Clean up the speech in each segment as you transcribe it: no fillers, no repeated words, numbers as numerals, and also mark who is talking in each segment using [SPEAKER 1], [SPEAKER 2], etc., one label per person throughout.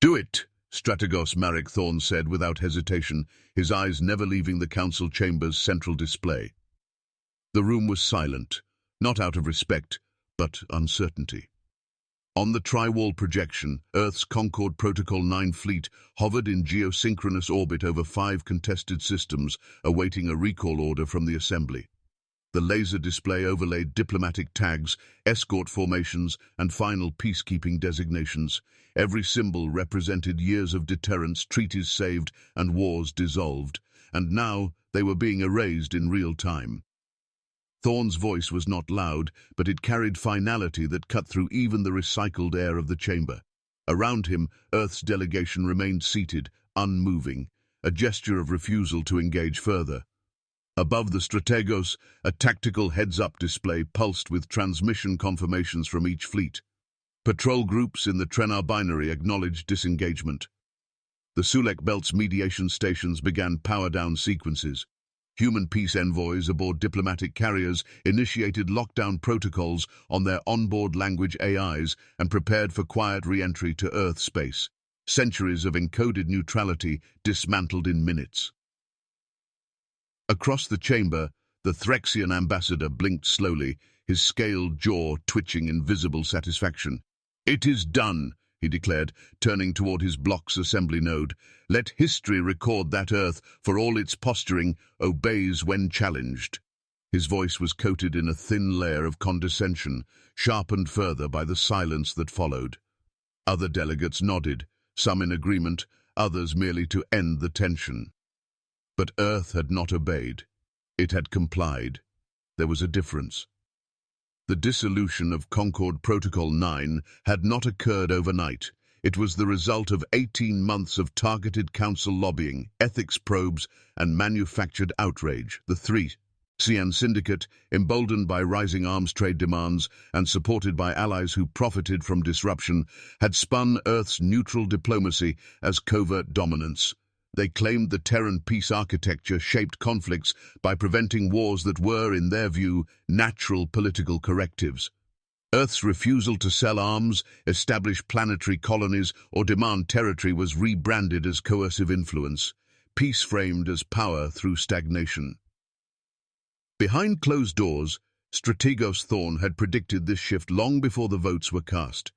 [SPEAKER 1] Do it, Strategos Marek Thorn said without hesitation, his eyes never leaving the council chamber's central display. The room was silent, not out of respect, but uncertainty. On the tri-wall projection, Earth's Concorde Protocol 9 fleet hovered in geosynchronous orbit over 5 contested systems, awaiting a recall order from the Assembly. The laser display overlaid diplomatic tags, escort formations, and final peacekeeping designations. Every symbol represented years of deterrence, treaties saved, and wars dissolved, and now they were being erased in real time. Thorn's voice was not loud, but it carried finality that cut through even the recycled air of the chamber. Around him, Earth's delegation remained seated, unmoving, a gesture of refusal to engage further. Above the Strategos, a tactical heads-up display pulsed with transmission confirmations from each fleet. Patrol groups in the Trenar binary acknowledged disengagement. The Sulek Belt's mediation stations began power-down sequences. Human peace envoys aboard diplomatic carriers initiated lockdown protocols on their onboard language AIs and prepared for quiet re-entry to Earth space. Centuries of encoded neutrality dismantled in minutes. Across the chamber, the Threxian ambassador blinked slowly, his scaled jaw twitching in visible satisfaction. "It is done," he declared, turning toward his block's assembly node. "Let history record that Earth, for all its posturing, obeys when challenged." His voice was coated in a thin layer of condescension, sharpened further by the silence that followed. Other delegates nodded, some in agreement, others merely to end the tension. But Earth had not obeyed. It had complied. There was a difference. The dissolution of Concorde Protocol 9 had not occurred overnight. It was the result of 18 months of targeted council lobbying, ethics probes, and manufactured outrage. The Threxian Syndicate, emboldened by rising arms trade demands and supported by allies who profited from disruption, had spun Earth's neutral diplomacy as covert dominance. They claimed the Terran peace architecture shaped conflicts by preventing wars that were, in their view, natural political correctives. Earth's refusal to sell arms, establish planetary colonies, or demand territory was rebranded as coercive influence, peace framed as power through stagnation. Behind closed doors, Strategos Thorn had predicted this shift long before the votes were cast.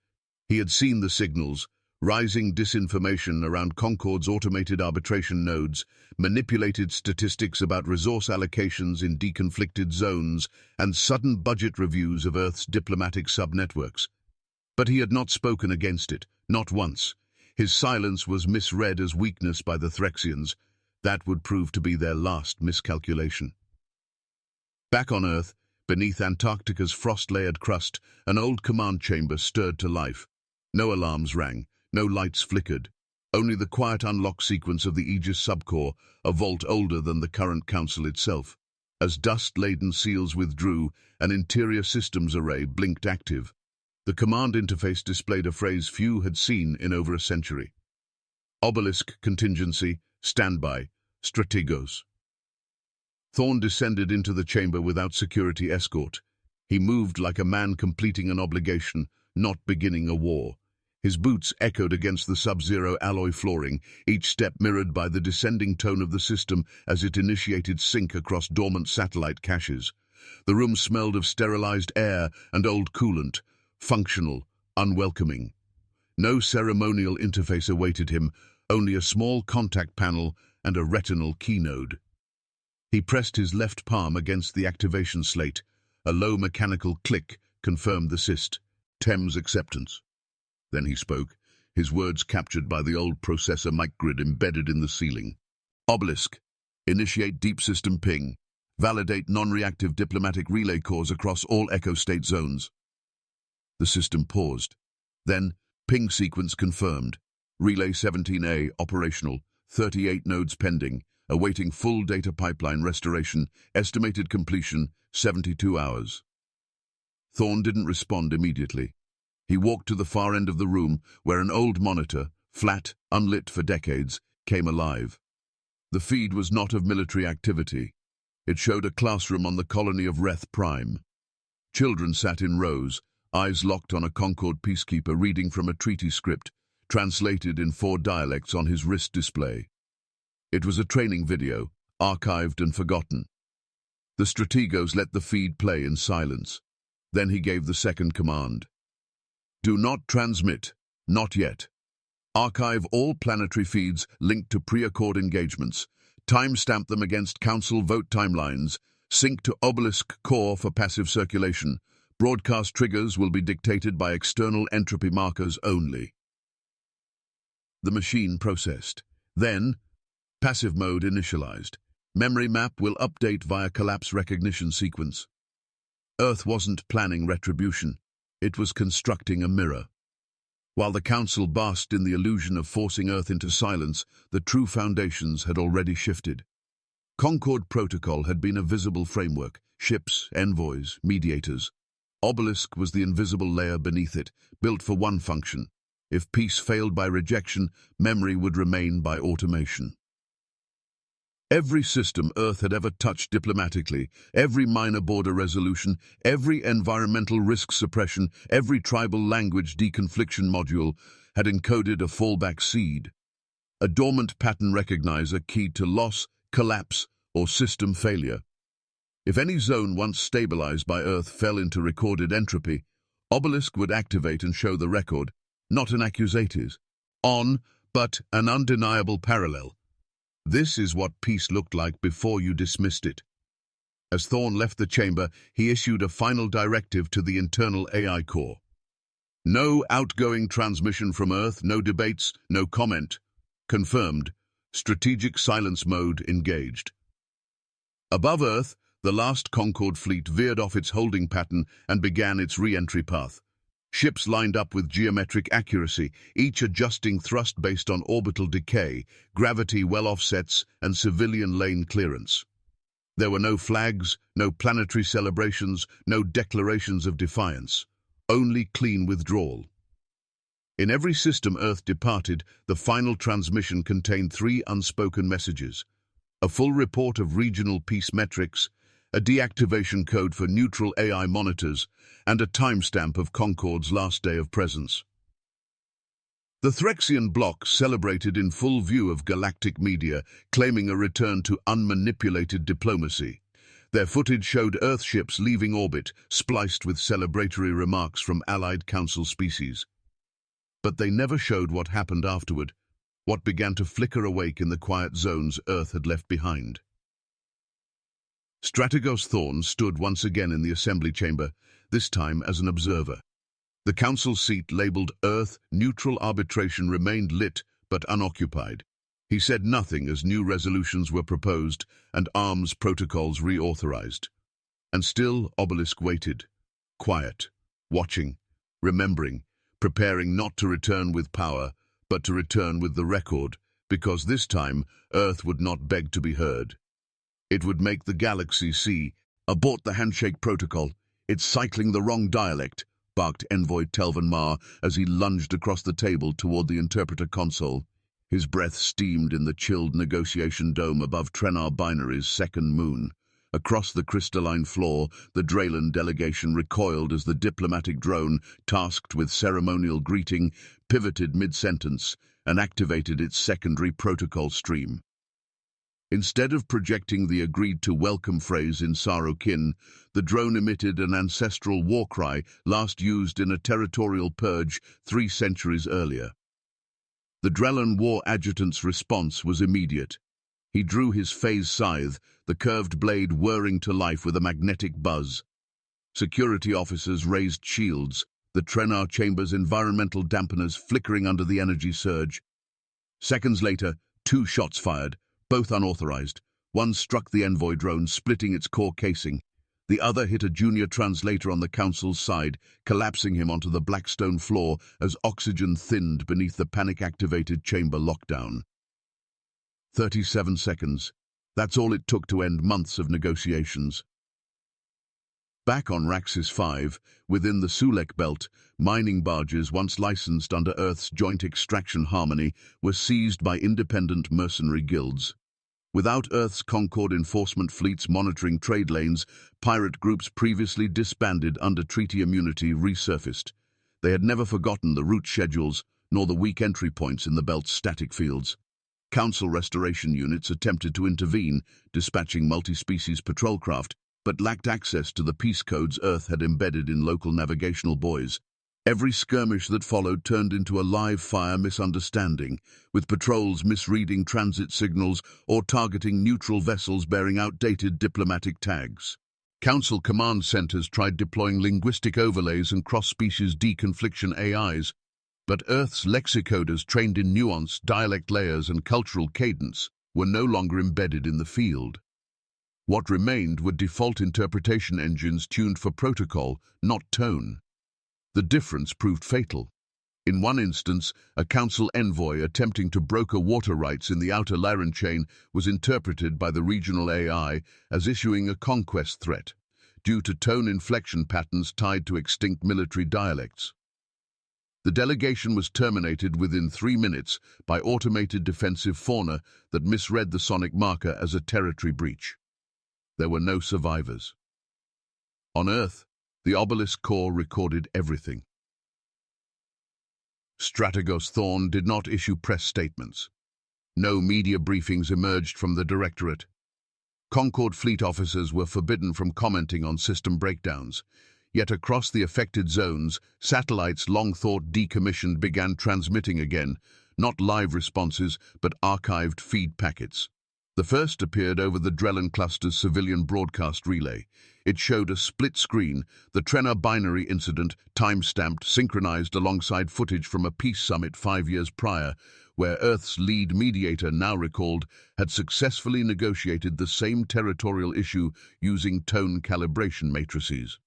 [SPEAKER 1] He had seen the signals: rising disinformation around Concorde's automated arbitration nodes, manipulated statistics about resource allocations in deconflicted zones, and sudden budget reviews of Earth's diplomatic subnetworks. But he had not spoken against it, not once. His silence was misread as weakness by the Threxians. That would prove to be their last miscalculation. Back on Earth, beneath Antarctica's frost-layered crust, an old command chamber stirred to life. No alarms rang. No lights flickered, only the quiet unlock sequence of the Aegis subcore, a vault older than the current council itself. As dust-laden seals withdrew, an interior systems array blinked active. The command interface displayed a phrase few had seen in over a century. Obelisk contingency, standby, Strategos. Thorn descended into the chamber without security escort. He moved like a man completing an obligation, not beginning a war. His boots echoed against the sub-zero alloy flooring, each step mirrored by the descending tone of the system as it initiated sync across dormant satellite caches. The room smelled of sterilized air and old coolant, functional, unwelcoming. No ceremonial interface awaited him, only a small contact panel and a retinal keynode. He pressed his left palm against the activation slate. A low mechanical click confirmed the syst. Thames acceptance. Then he spoke, his words captured by the old processor microgrid embedded in the ceiling. Obelisk. Initiate deep system ping. Validate non-reactive diplomatic relay cores across all echo state zones. The system paused. Then, ping sequence confirmed. Relay 17A operational, 38 nodes pending, awaiting full data pipeline restoration, estimated completion 72 hours. Thorn didn't respond immediately. He walked to the far end of the room, where an old monitor, flat, unlit for decades, came alive. The feed was not of military activity. It showed a classroom on the colony of Reth Prime. Children sat in rows, eyes locked on a Concorde peacekeeper reading from a treaty script, translated in 4 dialects on his wrist display. It was a training video, archived and forgotten. The strategos let the feed play in silence. Then he gave the second command. Do not transmit, not yet. Archive all planetary feeds linked to pre-accord engagements. Timestamp them against council vote timelines. Sync to obelisk core for passive circulation. Broadcast triggers will be dictated by external entropy markers only. The machine processed. Then, passive mode initialized. Memory map will update via collapse recognition sequence. Earth wasn't planning retribution. It was constructing a mirror. While the Council basked in the illusion of forcing Earth into silence, the true foundations had already shifted. Concord Protocol had been a visible framework, ships, envoys, mediators. Obelisk was the invisible layer beneath it, built for one function. If peace failed by rejection, memory would remain by automation. Every system Earth had ever touched diplomatically, every minor border resolution, every environmental risk suppression, every tribal language deconfliction module had encoded a fallback seed. A dormant pattern recognizer keyed to loss, collapse, or system failure. If any zone once stabilized by Earth fell into recorded entropy, Obelisk would activate and show the record, not an accusative, but an undeniable parallel. This is what peace looked like before you dismissed it. As Thorne left the chamber, he issued a final directive to the internal AI core. No outgoing transmission from Earth, no debates, no comment. Confirmed. Strategic silence mode engaged. Above Earth, the last Concorde fleet veered off its holding pattern and began its re-entry path. Ships lined up with geometric accuracy, each adjusting thrust based on orbital decay, gravity well offsets, and civilian lane clearance. There were no flags, no planetary celebrations, no declarations of defiance. Only clean withdrawal. In every system Earth departed, the final transmission contained 3 unspoken messages. A full report of regional peace metrics, a deactivation code for neutral AI monitors, and a timestamp of Concorde's last day of presence. The Threxian bloc celebrated in full view of galactic media, claiming a return to unmanipulated diplomacy. Their footage showed Earth ships leaving orbit, spliced with celebratory remarks from allied Council species. But they never showed what happened afterward, what began to flicker awake in the quiet zones Earth had left behind. Strategos Thorne stood once again in the assembly chamber, this time as an observer. The council seat labeled Earth Neutral Arbitration remained lit but unoccupied. He said nothing as new resolutions were proposed and arms protocols reauthorized. And still Obelisk waited, quiet, watching, remembering, preparing not to return with power, but to return with the record, because this time Earth would not beg to be heard. It would make the galaxy see, abort the handshake protocol. It's cycling the wrong dialect, barked envoy Telvin Mar as he lunged across the table toward the interpreter console. His breath steamed in the chilled negotiation dome above Trenar Binary's second moon. Across the crystalline floor, the Draylan delegation recoiled as the diplomatic drone, tasked with ceremonial greeting, pivoted mid-sentence and activated its secondary protocol stream. Instead of projecting the agreed-to welcome phrase in Sarokin, the drone emitted an ancestral war cry last used in a territorial purge 3 centuries earlier. The Drellan war adjutant's response was immediate. He drew his phase scythe, the curved blade whirring to life with a magnetic buzz. Security officers raised shields, the Trenar chamber's environmental dampeners flickering under the energy surge. Seconds later, 2 shots fired, both unauthorized. One struck the envoy drone, splitting its core casing. The other hit a junior translator on the council's side, collapsing him onto the blackstone floor as oxygen thinned beneath the panic-activated chamber lockdown. 37 seconds. That's all it took to end months of negotiations. Back on Raxus 5, within the Sulek belt, mining barges once licensed under Earth's joint extraction harmony were seized by independent mercenary guilds. Without Earth's Concorde enforcement fleets monitoring trade lanes, pirate groups previously disbanded under treaty immunity resurfaced. They had never forgotten the route schedules, nor the weak entry points in the belt's static fields. Council restoration units attempted to intervene, dispatching multi-species patrol craft, but lacked access to the peace codes Earth had embedded in local navigational buoys. Every skirmish that followed turned into a live-fire misunderstanding, with patrols misreading transit signals or targeting neutral vessels bearing outdated diplomatic tags. Council command centers tried deploying linguistic overlays and cross-species deconfliction AIs, but Earth's lexicoders trained in nuance, dialect layers, and cultural cadence were no longer embedded in the field. What remained were default interpretation engines tuned for protocol, not tone. The difference proved fatal. In one instance, a council envoy attempting to broker water rights in the outer Lyran chain was interpreted by the regional AI as issuing a conquest threat, due to tone inflection patterns tied to extinct military dialects. The delegation was terminated within 3 minutes by automated defensive fauna that misread the sonic marker as a territory breach. There were no survivors. On Earth, the obelisk core recorded everything. Strategos Thorn did not issue press statements. No media briefings emerged from the Directorate. Concord fleet officers were forbidden from commenting on system breakdowns. Yet across the affected zones, satellites long thought decommissioned began transmitting again, not live responses, but archived feed packets. The first appeared over the Drellin cluster's civilian broadcast relay. It showed a split screen, the Trenna binary incident, time-stamped, synchronized alongside footage from a peace summit 5 years prior, where Earth's lead mediator, now recalled, had successfully negotiated the same territorial issue using tone calibration matrices.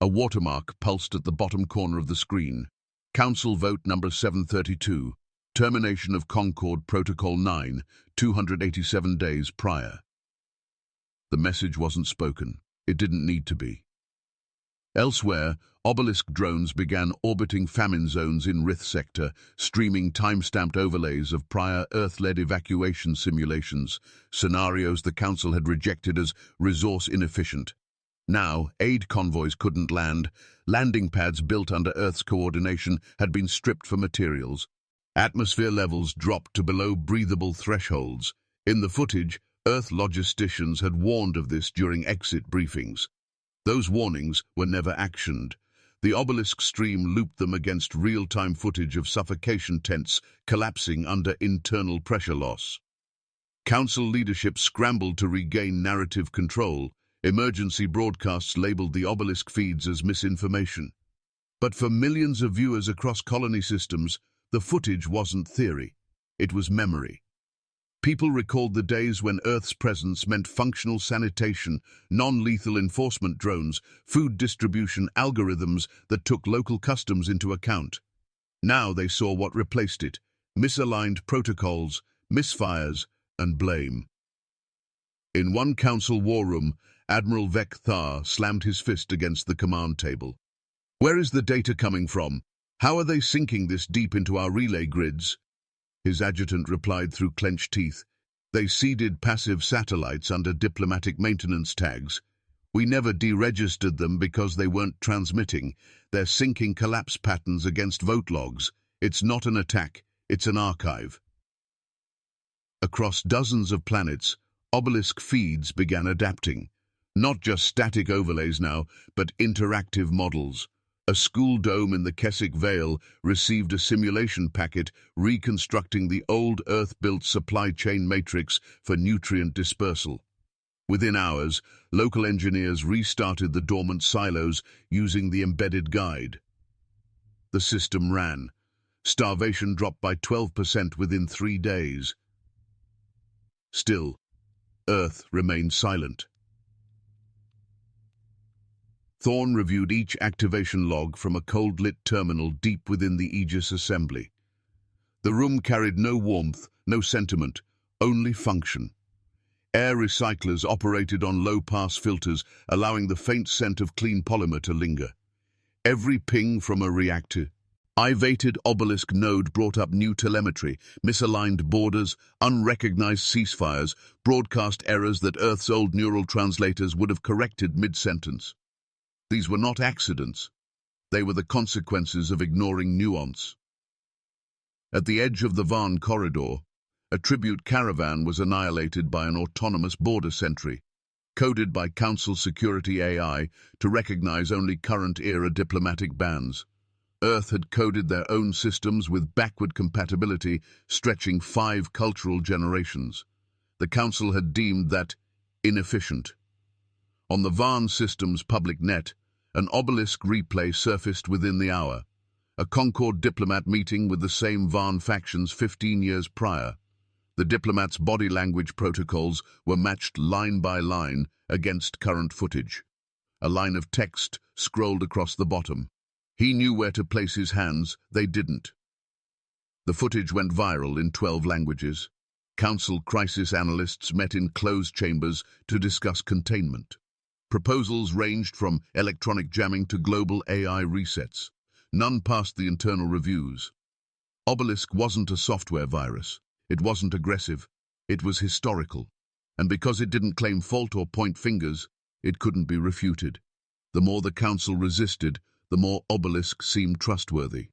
[SPEAKER 1] A watermark pulsed at the bottom corner of the screen. Council Vote Number 732. Termination of Concord Protocol 9, 287 days prior. The message wasn't spoken. It didn't need to be. Elsewhere, obelisk drones began orbiting famine zones in Rith sector, streaming time-stamped overlays of prior Earth-led evacuation simulations, scenarios the Council had rejected as resource inefficient. Now, aid convoys couldn't land. Landing pads built under Earth's coordination had been stripped for materials. Atmosphere levels dropped to below breathable thresholds. In the footage, Earth logisticians had warned of this during exit briefings. Those warnings were never actioned. The obelisk stream looped them against real-time footage of suffocation tents collapsing under internal pressure loss. Council leadership scrambled to regain narrative control. Emergency broadcasts labeled the obelisk feeds as misinformation. But for millions of viewers across colony systems, the footage wasn't theory. It was memory. People recalled the days when Earth's presence meant functional sanitation, non-lethal enforcement drones, food distribution algorithms that took local customs into account. Now they saw what replaced it: misaligned protocols, misfires, and blame. In one council war room, Admiral Vec Thar slammed his fist against the command table. "Where is the data coming from? How are they sinking this deep into our relay grids?" His adjutant replied through clenched teeth. "They seeded passive satellites under diplomatic maintenance tags. We never deregistered them because they weren't transmitting. They're syncing collapse patterns against vote logs. It's not an attack, it's an archive." Across dozens of planets, obelisk feeds began adapting. Not just static overlays now, but interactive models. A school dome in the Keswick Vale received a simulation packet reconstructing the old Earth-built supply chain matrix for nutrient dispersal. Within hours, local engineers restarted the dormant silos using the embedded guide. The system ran. Starvation dropped by 12% within 3 days. Still, Earth remained silent. Thorn reviewed each activation log from a cold-lit terminal deep within the Aegis assembly. The room carried no warmth, no sentiment, only function. Air recyclers operated on low-pass filters, allowing the faint scent of clean polymer to linger. Every ping from a reactivated obelisk node brought up new telemetry, misaligned borders, unrecognized ceasefires, broadcast errors that Earth's old neural translators would have corrected mid-sentence. These were not accidents. They were the consequences of ignoring nuance. At the edge of the Van corridor, a tribute caravan was annihilated by an autonomous border sentry, coded by Council Security AI to recognize only current-era diplomatic bands. Earth had coded their own systems with backward compatibility stretching 5 cultural generations. The Council had deemed that inefficient. On the Van system's public net, an obelisk replay surfaced within the hour, a Concord diplomat meeting with the same Van factions 15 years prior. The diplomat's body language protocols were matched line by line against current footage. A line of text scrolled across the bottom. He knew where to place his hands, they didn't. The footage went viral in 12 languages. Council crisis analysts met in closed chambers to discuss containment. Proposals ranged from electronic jamming to global AI resets. None passed the internal reviews. Obelisk wasn't a software virus. It wasn't aggressive. It was historical. And because it didn't claim fault or point fingers, it couldn't be refuted. The more the Council resisted, the more Obelisk seemed trustworthy.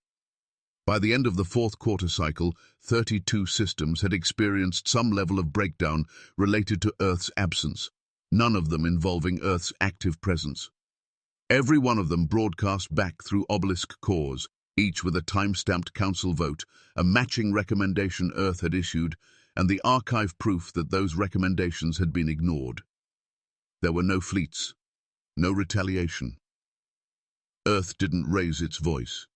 [SPEAKER 1] By the end of the 4th quarter cycle, 32 systems had experienced some level of breakdown related to Earth's absence, none of them involving Earth's active presence. Every one of them broadcast back through Obelisk cores, each with a time-stamped Council vote, a matching recommendation Earth had issued, and the archive proof that those recommendations had been ignored. There were no fleets, no retaliation. Earth didn't raise its voice.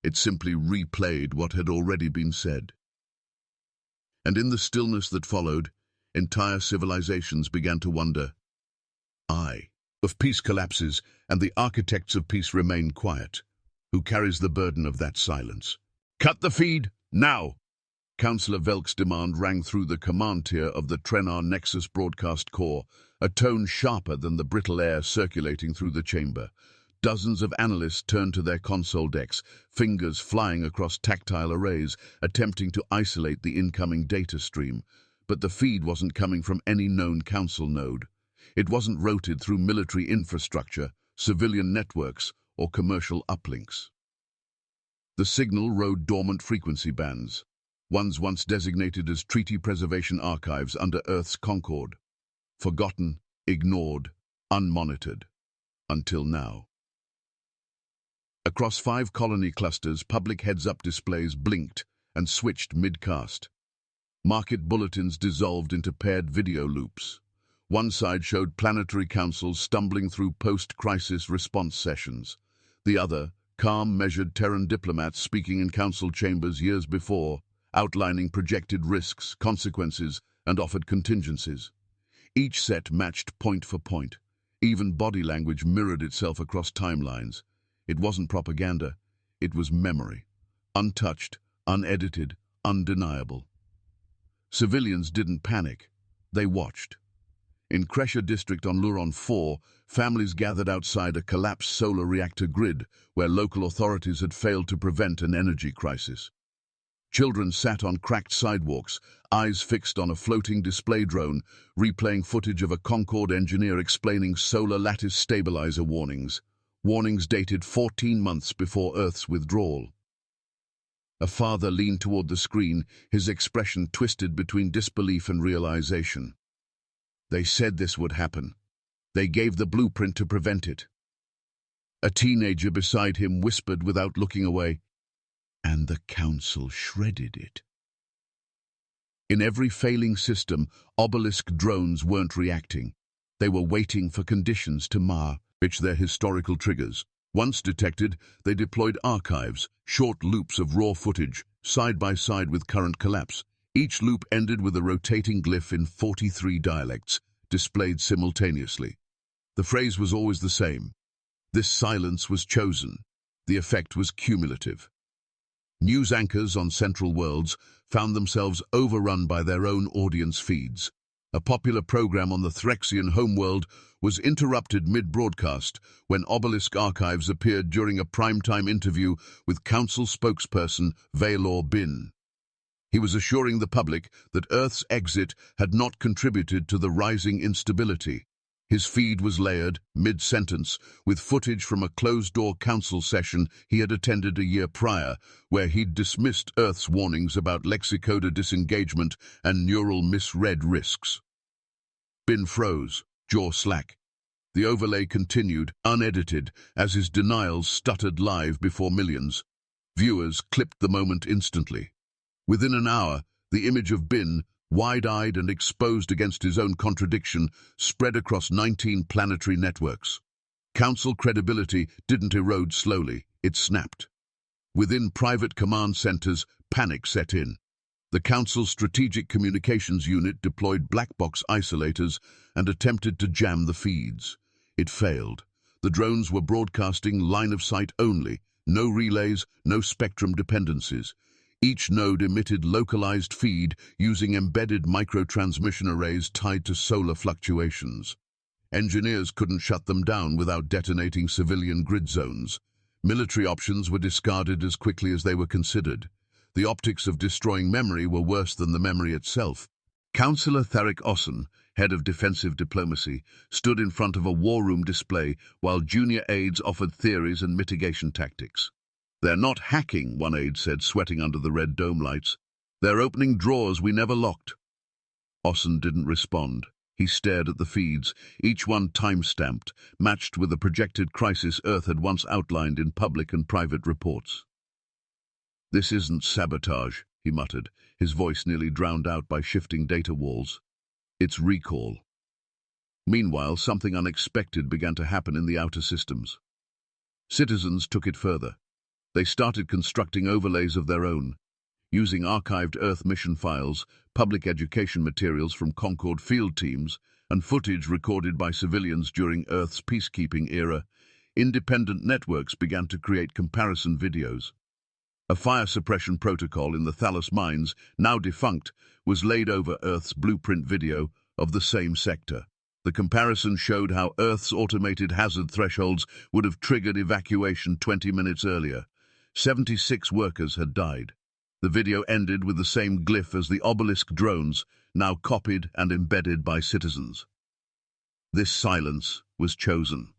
[SPEAKER 1] It simply replayed what had already been said. And in the stillness that followed, entire civilizations began to wonder. If peace collapses and the architects of peace remain quiet, who carries the burden of that silence? Cut the feed, now! Councillor Velk's demand rang through the command tier of the Trenar Nexus broadcast core, a tone sharper than the brittle air circulating through the chamber. Dozens of analysts turned to their console decks, fingers flying across tactile arrays, attempting to isolate the incoming data stream. But the feed wasn't coming from any known Council node. It wasn't routed through military infrastructure, civilian networks, or commercial uplinks. The signal rode dormant frequency bands, ones once designated as treaty preservation archives under Earth's Concord. Forgotten, ignored, unmonitored. Until now. Across 5 colony clusters, public heads-up displays blinked and switched mid-cast. Market bulletins dissolved into paired video loops. One side showed planetary councils stumbling through post-crisis response sessions. The other, calm, measured Terran diplomats speaking in council chambers years before, outlining projected risks, consequences, and offered contingencies. Each set matched point for point. Even body language mirrored itself across timelines. It wasn't propaganda. It was memory. Untouched, unedited, undeniable. Civilians didn't panic. They watched. In Kresha district on Luron 4, families gathered outside a collapsed solar reactor grid where local authorities had failed to prevent an energy crisis. Children sat on cracked sidewalks, eyes fixed on a floating display drone, replaying footage of a Concorde engineer explaining solar lattice stabilizer warnings. Warnings dated 14 months before Earth's withdrawal. A father leaned toward the screen, his expression twisted between disbelief and realization. They said this would happen. They gave the blueprint to prevent it. A teenager beside him whispered without looking away, and the Council shredded it. In every failing system, obelisk drones weren't reacting. They were waiting for conditions to pitch their historical triggers. Once detected, they deployed archives, short loops of raw footage, side by side with current collapse. Each loop ended with a rotating glyph in 43 dialects, displayed simultaneously. The phrase was always the same. This silence was chosen. The effect was cumulative. News anchors on Central Worlds found themselves overrun by their own audience feeds. A popular program on the Threxian homeworld was interrupted mid-broadcast when Obelisk archives appeared during a primetime interview with Council spokesperson Valor Bin. He was assuring the public that Earth's exit had not contributed to the rising instability. His feed was layered, mid-sentence, with footage from a closed-door council session he had attended a year prior, where he'd dismissed Earth's warnings about lexicoder disengagement and neural misread risks. Bin froze, jaw slack. The overlay continued, unedited, as his denials stuttered live before millions. Viewers clipped the moment instantly. Within an hour, the image of Bin, wide-eyed and exposed against his own contradiction, spread across 19 planetary networks. Council credibility didn't erode slowly, it snapped. Within private command centers, panic set in. The Council's Strategic Communications Unit deployed black box isolators and attempted to jam the feeds. It failed. The drones were broadcasting line of sight only, no relays, no spectrum dependencies. Each node emitted localized feed using embedded microtransmission arrays tied to solar fluctuations. Engineers couldn't shut them down without detonating civilian grid zones. Military options were discarded as quickly as they were considered. The optics of destroying memory were worse than the memory itself. Councillor Tharic Osson, head of defensive diplomacy, stood in front of a war room display while junior aides offered theories and mitigation tactics. "They're not hacking," one aide said, sweating under the red dome lights. "They're opening drawers we never locked." Osson didn't respond. He stared at the feeds, each one time-stamped, matched with the projected crisis Earth had once outlined in public and private reports. "This isn't sabotage," he muttered, his voice nearly drowned out by shifting data walls. "It's recall." Meanwhile, something unexpected began to happen in the outer systems. Citizens took it further. They started constructing overlays of their own. Using archived Earth mission files, public education materials from Concord field teams, and footage recorded by civilians during Earth's peacekeeping era, independent networks began to create comparison videos. A fire suppression protocol in the Thalos mines, now defunct, was laid over Earth's blueprint video of the same sector. The comparison showed how Earth's automated hazard thresholds would have triggered evacuation 20 minutes earlier. 76 workers had died. The video ended with the same glyph as the obelisk drones, now copied and embedded by citizens. This silence was chosen.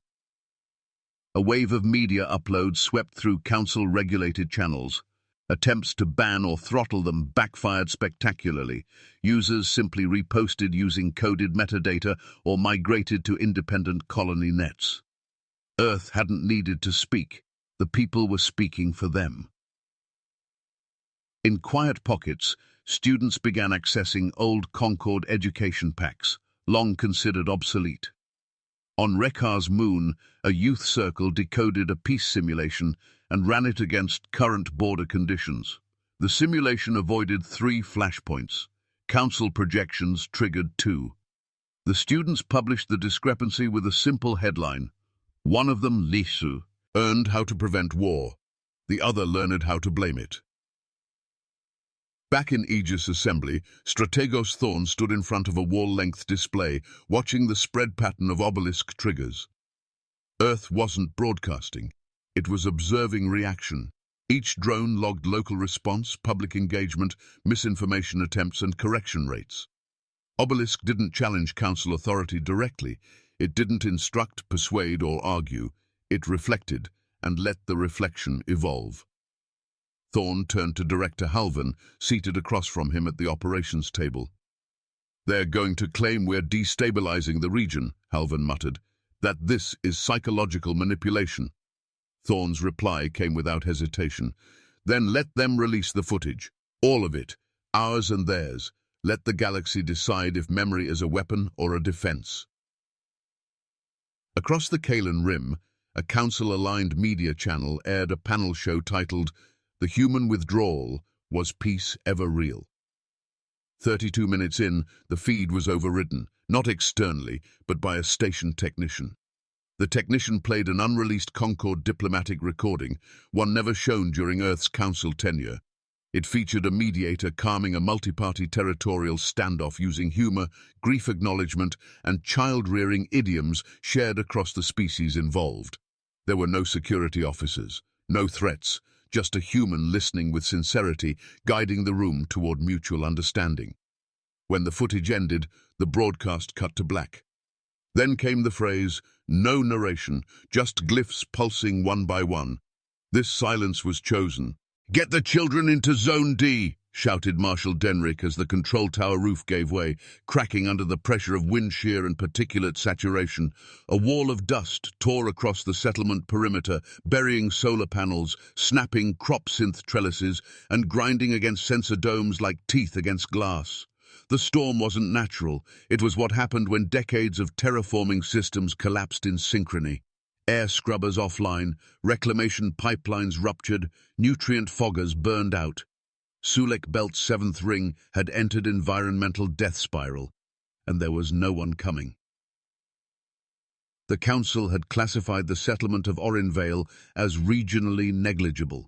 [SPEAKER 1] A wave of media uploads swept through council-regulated channels. Attempts to ban or throttle them backfired spectacularly. Users simply reposted using coded metadata or migrated to independent colony nets. Earth hadn't needed to speak. The people were speaking for them. In quiet pockets, students began accessing old Concord education packs, long considered obsolete. On Rekar's moon, a youth circle decoded a peace simulation and ran it against current border conditions. The simulation avoided 3 flashpoints. Council projections triggered 2. The students published the discrepancy with a simple headline. One of them, Lisu, earned how to prevent war. The other learned how to blame it. Back in Aegis Assembly, Strategos Thorn stood in front of a wall-length display, watching the spread pattern of obelisk triggers. Earth wasn't broadcasting. It was observing reaction. Each drone logged local response, public engagement, misinformation attempts, and correction rates. Obelisk didn't challenge council authority directly. It didn't instruct, persuade, or argue. It reflected, and let the reflection evolve. Thorn turned to Director Halvan, seated across from him at the operations table. "They're going to claim we're destabilizing the region," Halvan muttered, "that this is psychological manipulation." Thorn's reply came without hesitation. "Then let them release the footage. All of it. Ours and theirs. Let the galaxy decide if memory is a weapon or a defense." Across the Kalan Rim, a council-aligned media channel aired a panel show titled "The Human Withdrawal, Was Peace Ever Real?" 32 minutes in, the feed was overridden, not externally, but by a station technician. The technician played an unreleased Concord diplomatic recording, one never shown during Earth's council tenure. It featured a mediator calming a multi-party territorial standoff using humor, grief acknowledgement, and child-rearing idioms shared across the species involved. There were no security officers, no threats, just a human listening with sincerity, guiding the room toward mutual understanding. When the footage ended, the broadcast cut to black. Then came the phrase, "No narration, just glyphs pulsing one by one." This silence was chosen. "Get the children into Zone D," shouted Marshal Denrick as the control tower roof gave way, cracking under the pressure of wind shear and particulate saturation. A wall of dust tore across the settlement perimeter, burying solar panels, snapping crop synth trellises, and grinding against sensor domes like teeth against glass. The storm wasn't natural. It was what happened when decades of terraforming systems collapsed in synchrony. Air scrubbers offline, reclamation pipelines ruptured, nutrient foggers burned out. Sulek Belt's seventh ring had entered environmental death spiral, and there was no one coming. The Council had classified the settlement of Orinvale as regionally negligible.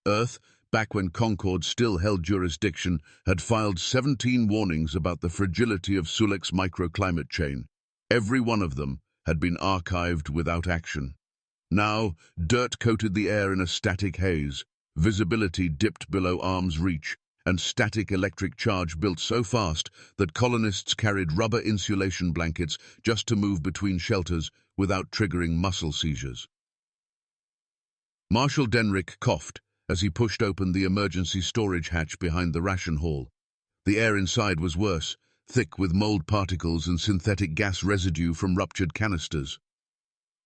[SPEAKER 1] Earth, back when Concord still held jurisdiction, had filed 17 warnings about the fragility of Sulek's microclimate chain. Every one of them had been archived without action. Now, dirt coated the air in a static haze. Visibility dipped below arm's reach, and static electric charge built so fast that colonists carried rubber insulation blankets just to move between shelters without triggering muscle seizures. Marshal Denrick coughed as he pushed open the emergency storage hatch behind the ration hall. The air inside was worse, thick with mold particles and synthetic gas residue from ruptured canisters.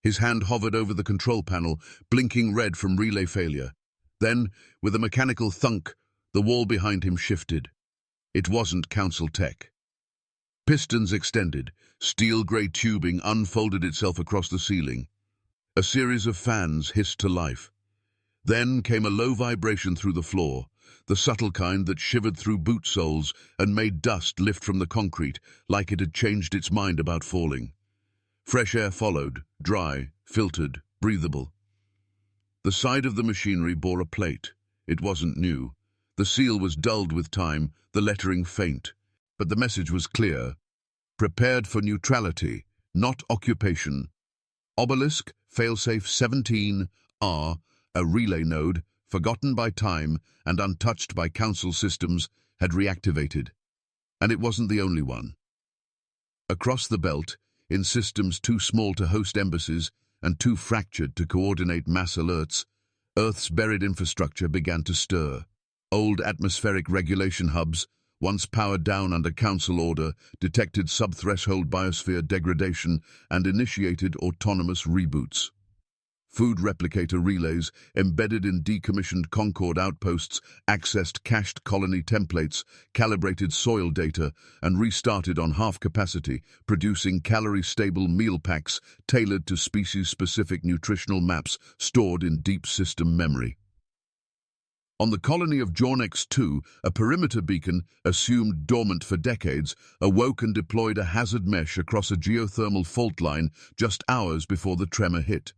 [SPEAKER 1] His hand hovered over the control panel, blinking red from relay failure. Then, with a mechanical thunk, the wall behind him shifted. It wasn't Council tech. Pistons extended, steel-grey tubing unfolded itself across the ceiling. A series of fans hissed to life. Then came a low vibration through the floor, the subtle kind that shivered through boot soles and made dust lift from the concrete like it had changed its mind about falling. Fresh air followed, dry, filtered, breathable. The side of the machinery bore a plate. It wasn't new. The seal was dulled with time, the lettering faint. But the message was clear. Prepared for neutrality, not occupation. Obelisk, failsafe 17R, a relay node, forgotten by time and untouched by Council systems, had reactivated. And it wasn't the only one. Across the belt, in systems too small to host embassies and too fractured to coordinate mass alerts, Earth's buried infrastructure began to stir. Old atmospheric regulation hubs, once powered down under Council order, detected sub-threshold biosphere degradation and initiated autonomous reboots. Food replicator relays, embedded in decommissioned Concord outposts, accessed cached colony templates, calibrated soil data, and restarted on half capacity, producing calorie-stable meal packs tailored to species-specific nutritional maps stored in deep system memory. On the colony of Jornex 2, a perimeter beacon, assumed dormant for decades, awoke and deployed a hazard mesh across a geothermal fault line just hours before the tremor hit.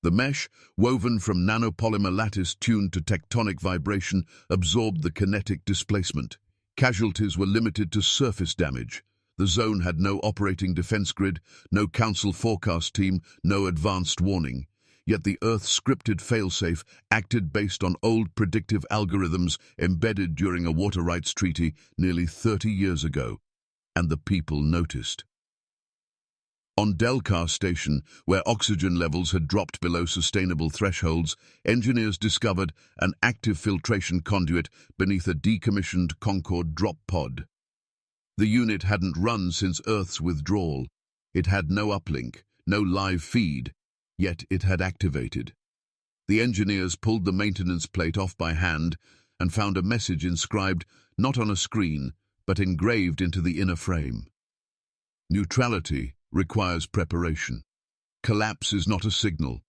[SPEAKER 1] The mesh, woven from nanopolymer lattice tuned to tectonic vibration, absorbed the kinetic displacement. Casualties were limited to surface damage. The zone had no operating defense grid, no Council forecast team, no advanced warning. Yet the Earth's scripted failsafe acted based on old predictive algorithms embedded during a water rights treaty nearly 30 years ago. And the people noticed. On Delcar Station, where oxygen levels had dropped below sustainable thresholds, engineers discovered an active filtration conduit beneath a decommissioned Concorde drop pod. The unit hadn't run since Earth's withdrawal. It had no uplink, no live feed, yet it had activated. The engineers pulled the maintenance plate off by hand and found a message inscribed not on a screen, but engraved into the inner frame. Neutrality requires preparation. Collapse is not a signal.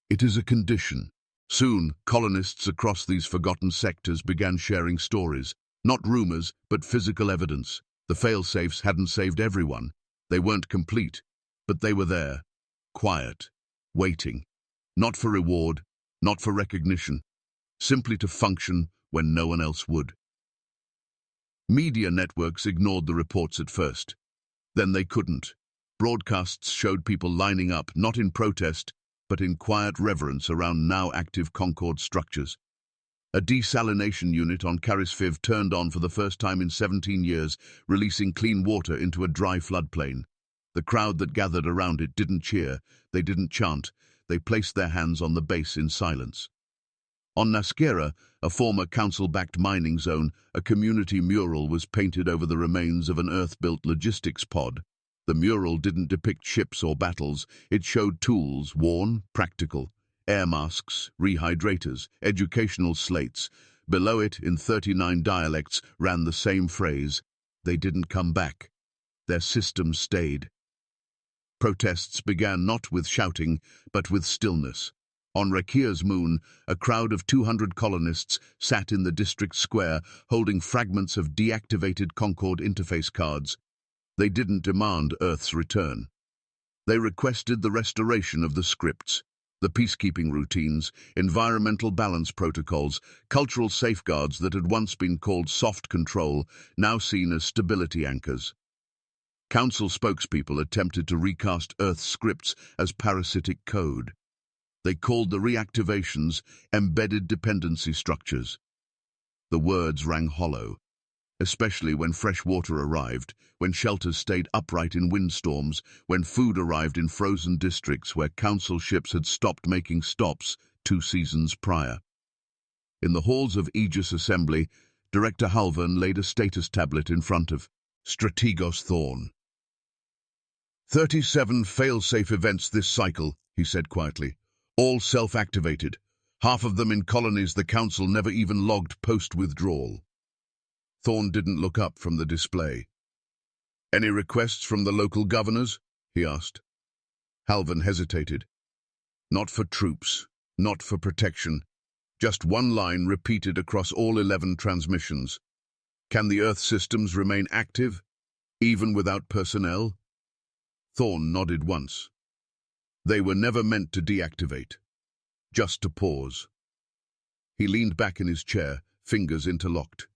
[SPEAKER 1] It is a condition. Soon, colonists across these forgotten sectors began sharing stories. Not rumors, but physical evidence. The fail-safes hadn't saved everyone. They weren't complete, but they were there. Quiet. Waiting. Not for reward, not for recognition. Simply to function when no one else would. Media networks ignored the reports at first. Then they couldn't. Broadcasts showed people lining up, not in protest, but in quiet reverence around now-active Concorde structures. A desalination unit on Carisfiv turned on for the first time in 17 years, releasing clean water into a dry floodplain. The crowd that gathered around it didn't cheer, they didn't chant, they placed their hands on the base in silence. On Nasquera, a former council-backed mining zone, a community mural was painted over the remains of an Earth-built logistics pod. The mural didn't depict ships or battles, it showed tools, worn, practical, air masks, rehydrators, educational slates. Below it, in 39 dialects, ran the same phrase: "They didn't come back. Their system stayed." Protests began not with shouting, but with stillness. On Rekia's moon, a crowd of 200 colonists sat in the district square, holding fragments of deactivated Concord interface cards. They didn't demand Earth's return. They requested the restoration of the scripts, the peacekeeping routines, environmental balance protocols, cultural safeguards that had once been called soft control, now seen as stability anchors. Council spokespeople attempted to recast Earth's scripts as parasitic code. They called the reactivations embedded dependency structures. The words rang hollow, especially when fresh water arrived, when shelters stayed upright in windstorms, when food arrived in frozen districts where council ships had stopped making stops 2 seasons prior. In the halls of Aegis Assembly, Director Halvan laid a status tablet in front of Strategos Thorn. 37 fail-safe events this cycle, he said quietly. All self-activated. Half of them in colonies the Council never even logged post-withdrawal. Thorn didn't look up from the display. "Any requests from the local governors?" he asked. Halvan hesitated. "Not for troops, not for protection. Just one line repeated across all 11 transmissions. Can the Earth systems remain active, even without personnel?" Thorn nodded once. They were never meant to deactivate, just to pause. He leaned back in his chair, fingers interlocked.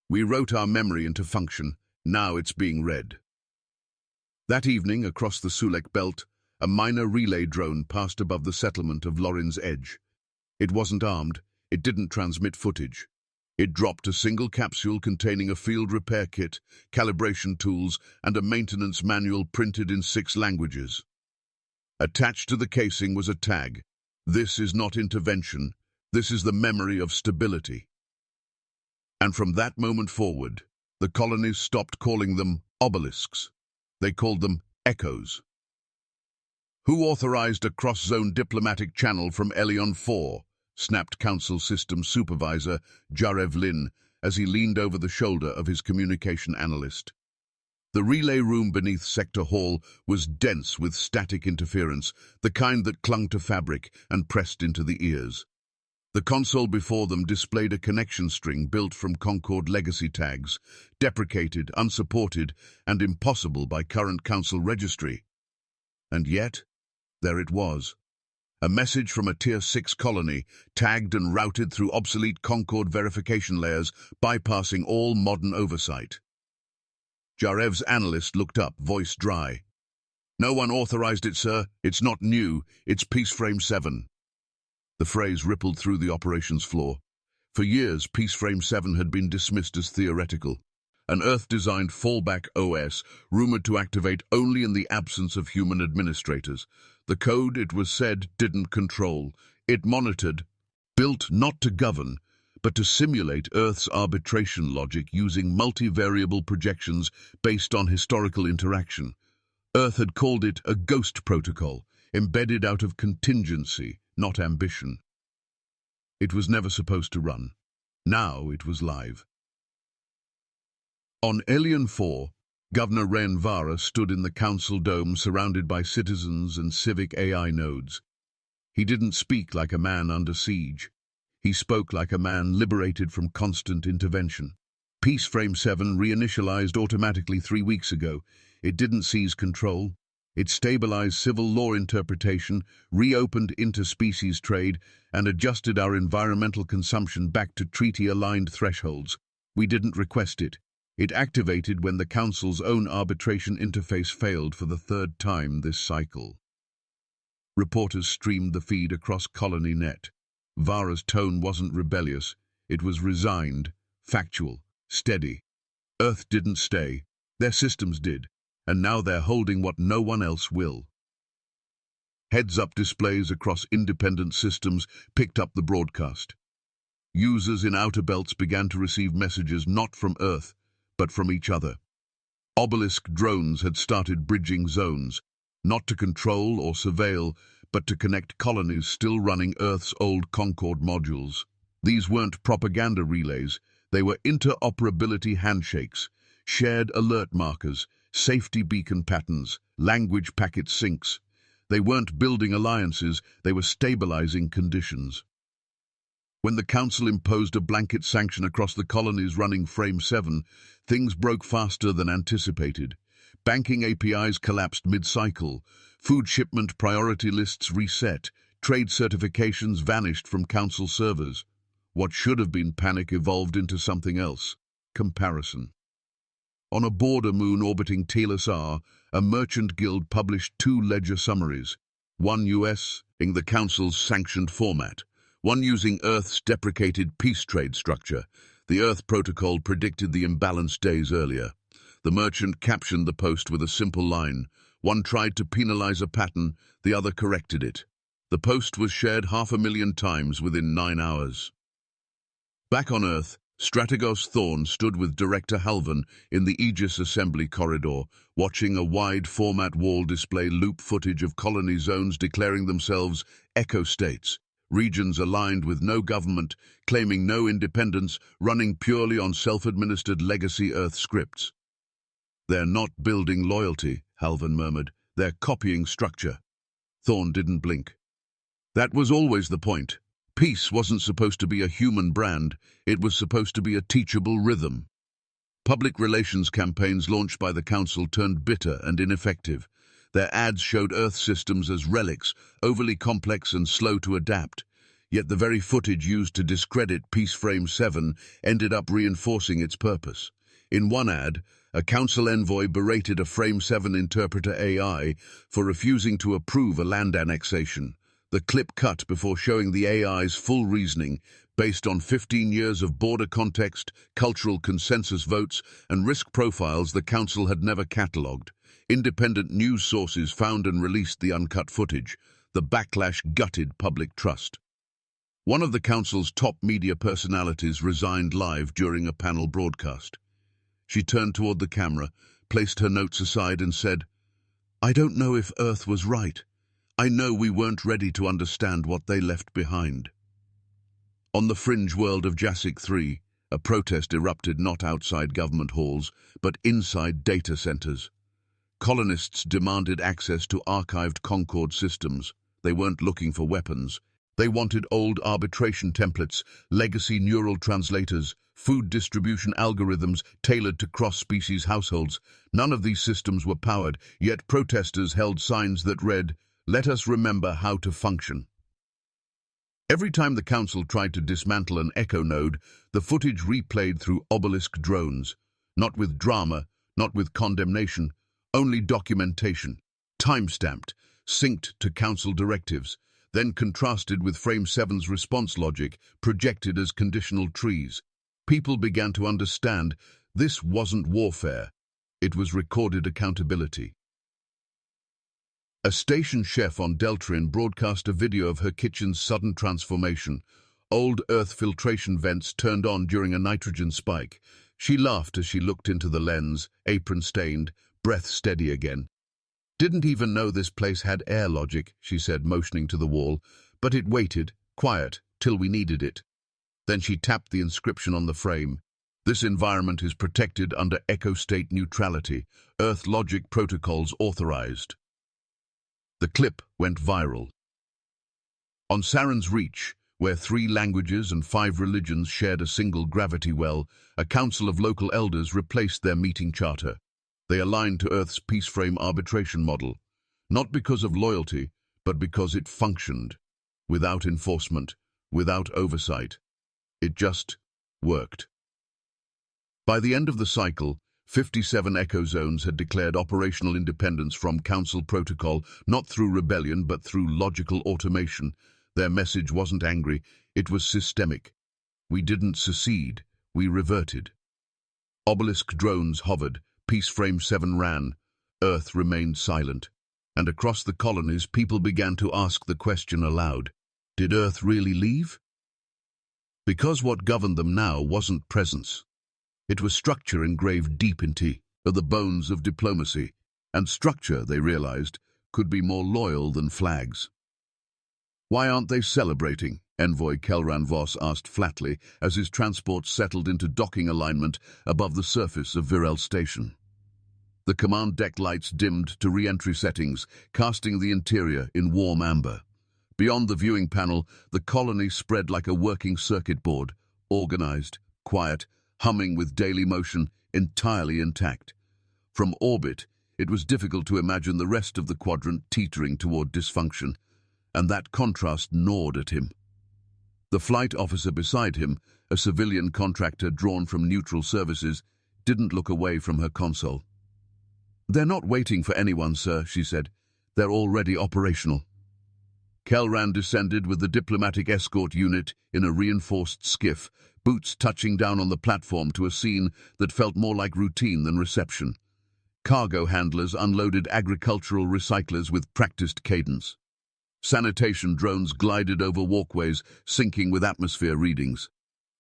[SPEAKER 1] "We wrote our memory into function, now it's being read." That evening, across the Sulek belt, a minor relay drone passed above the settlement of Lorin's Edge. It wasn't armed, it didn't transmit footage. It dropped a single capsule containing a field repair kit, calibration tools, and a maintenance manual printed in 6 languages. Attached to the casing was a tag. "This is not intervention, this is the memory of stability." And from that moment forward, the colonies stopped calling them obelisks. They called them echoes. "Who authorized a cross-zone diplomatic channel from Elion 4? Snapped Council Systems Supervisor Jarev Lin as he leaned over the shoulder of his communication analyst. The relay room beneath Sector Hall was dense with static interference, the kind that clung to fabric and pressed into the ears. The console before them displayed a connection string built from Concord legacy tags, deprecated, unsupported, and impossible by current Council registry. And yet, there it was. A message from a Tier 6 colony, tagged and routed through obsolete Concord verification layers, bypassing all modern oversight. Jarev's analyst looked up, voice dry. "No one authorized it, sir. It's not new. It's Peace Frame 7. The phrase rippled through the operations floor. For years, Peace Frame 7 had been dismissed as theoretical. An Earth-designed fallback OS, rumored to activate only in the absence of human administrators. The code, it was said, didn't control. It monitored, built not to govern, but to simulate Earth's arbitration logic using multivariable projections based on historical interaction. Earth had called it a ghost protocol, embedded out of contingency, not ambition. It was never supposed to run. Now it was live. On Alien 4, Governor Ren Vara stood in the council dome surrounded by citizens and civic AI nodes. He didn't speak like a man under siege. He spoke like a man liberated from constant intervention. Peace Frame 7 reinitialized automatically 3 weeks ago. It didn't seize control. It stabilized civil law interpretation, reopened interspecies trade, and adjusted our environmental consumption back to treaty-aligned thresholds. We didn't request it. It activated when the Council's own arbitration interface failed for the 3rd time this cycle. Reporters streamed the feed across Colony Net. Vara's tone wasn't rebellious. It was resigned, factual, steady. Earth didn't stay. Their systems did. and now they're holding what no one else will. Heads-up displays across independent systems picked up the broadcast. Users in outer belts began to receive messages not from Earth, but from each other. Obelisk drones had started bridging zones, not to control or surveil, but to connect colonies still running Earth's old Concorde modules. These weren't propaganda relays, they were interoperability handshakes, shared alert markers, safety beacon patterns, language packet syncs. They weren't building alliances, they were stabilizing conditions. When the Council imposed a blanket sanction across the colonies running Frame 7, things broke faster than anticipated. Banking APIs collapsed mid-cycle, food shipment priority lists reset, trade certifications vanished from Council servers. What should have been panic evolved into something else: comparison. On a border moon orbiting TLSR, a merchant guild published 2 ledger summaries, one US in the Council's sanctioned format, one using Earth's deprecated peace trade structure. The Earth protocol predicted the imbalance days earlier. The merchant captioned the post with a simple line. One tried to penalize a pattern, the other corrected it. The post was shared 500,000 times within 9 hours. Back on Earth, Strategos Thorne stood with Director Halvan in the Aegis Assembly corridor, watching a wide-format wall display loop footage of colony zones declaring themselves echo states, regions aligned with no government, claiming no independence, running purely on self-administered legacy Earth scripts. "They're not building loyalty," Halvan murmured. "They're copying structure." Thorne didn't blink. That was always the point. Peace wasn't supposed to be a human brand, it was supposed to be a teachable rhythm. Public relations campaigns launched by the Council turned bitter and ineffective. Their ads showed Earth systems as relics, overly complex and slow to adapt. Yet the very footage used to discredit Peace Frame 7 ended up reinforcing its purpose. In one ad, a Council envoy berated a Frame 7 interpreter AI for refusing to approve a land annexation. The clip cut before showing the AI's full reasoning, based on 15 years of border context, cultural consensus votes, and risk profiles the Council had never catalogued. Independent news sources found and released the uncut footage. The backlash gutted public trust. One of the Council's top media personalities resigned live during a panel broadcast. She turned toward the camera, placed her notes aside and said, "I don't know if Earth was right. I know we weren't ready to understand what they left behind." On the fringe world of Jassic 3, a protest erupted not outside government halls, but inside data centers. Colonists demanded access to archived Concorde systems. They weren't looking for weapons. They wanted old arbitration templates, legacy neural translators, food distribution algorithms tailored to cross-species households. None of these systems were powered, yet protesters held signs that read, "Let us remember how to function." Every time the Council tried to dismantle an echo node, the footage replayed through obelisk drones. Not with drama, not with condemnation, only documentation. Time-stamped, synced to Council directives, then contrasted with Frame 7's response logic, projected as conditional trees. People began to understand this wasn't warfare. It was recorded accountability. A station chef on Deltrin broadcast a video of her kitchen's sudden transformation. Old Earth filtration vents turned on during a nitrogen spike. She laughed as she looked into the lens, apron-stained, breath steady again. "Didn't even know this place had air logic," she said, motioning to the wall, "but it waited, quiet, till we needed it." Then she tapped the inscription on the frame. "This environment is protected under echo-state neutrality. Earth logic protocols authorized." The clip went viral. On Saren's Reach, where 3 languages and 5 religions shared a single gravity well, a council of local elders replaced their meeting charter. They aligned to Earth's peace frame arbitration model, not because of loyalty, but because it functioned, without enforcement, without oversight. It just worked. By the end of the cycle, 57 echo zones had declared operational independence from Council protocol, not through rebellion but through logical automation. Their message wasn't angry, it was systemic. We didn't secede, we reverted. Obelisk drones hovered, Peace Frame 7 ran. Earth remained silent, and across the colonies people began to ask the question aloud, did Earth really leave? Because what governed them now wasn't presence. It was structure engraved deep into the bones of diplomacy, and structure, they realized, could be more loyal than flags. Why aren't they celebrating? Envoy Kelran Voss asked flatly as his transport settled into docking alignment above the surface of Virel Station. The command deck lights dimmed to re-entry settings, casting the interior in warm amber. Beyond the viewing panel, the colony spread like a working circuit board, organized, quiet, humming with daily motion, entirely intact. From orbit, it was difficult to imagine the rest of the quadrant teetering toward dysfunction, and that contrast gnawed at him. The flight officer beside him, a civilian contractor drawn from neutral services, didn't look away from her console. "They're not waiting for anyone, sir," she said. "They're already operational." Kelran descended with the diplomatic escort unit in a reinforced skiff, boots touching down on the platform to a scene that felt more like routine than reception. Cargo handlers unloaded agricultural recyclers with practiced cadence. Sanitation drones glided over walkways, syncing with atmosphere readings.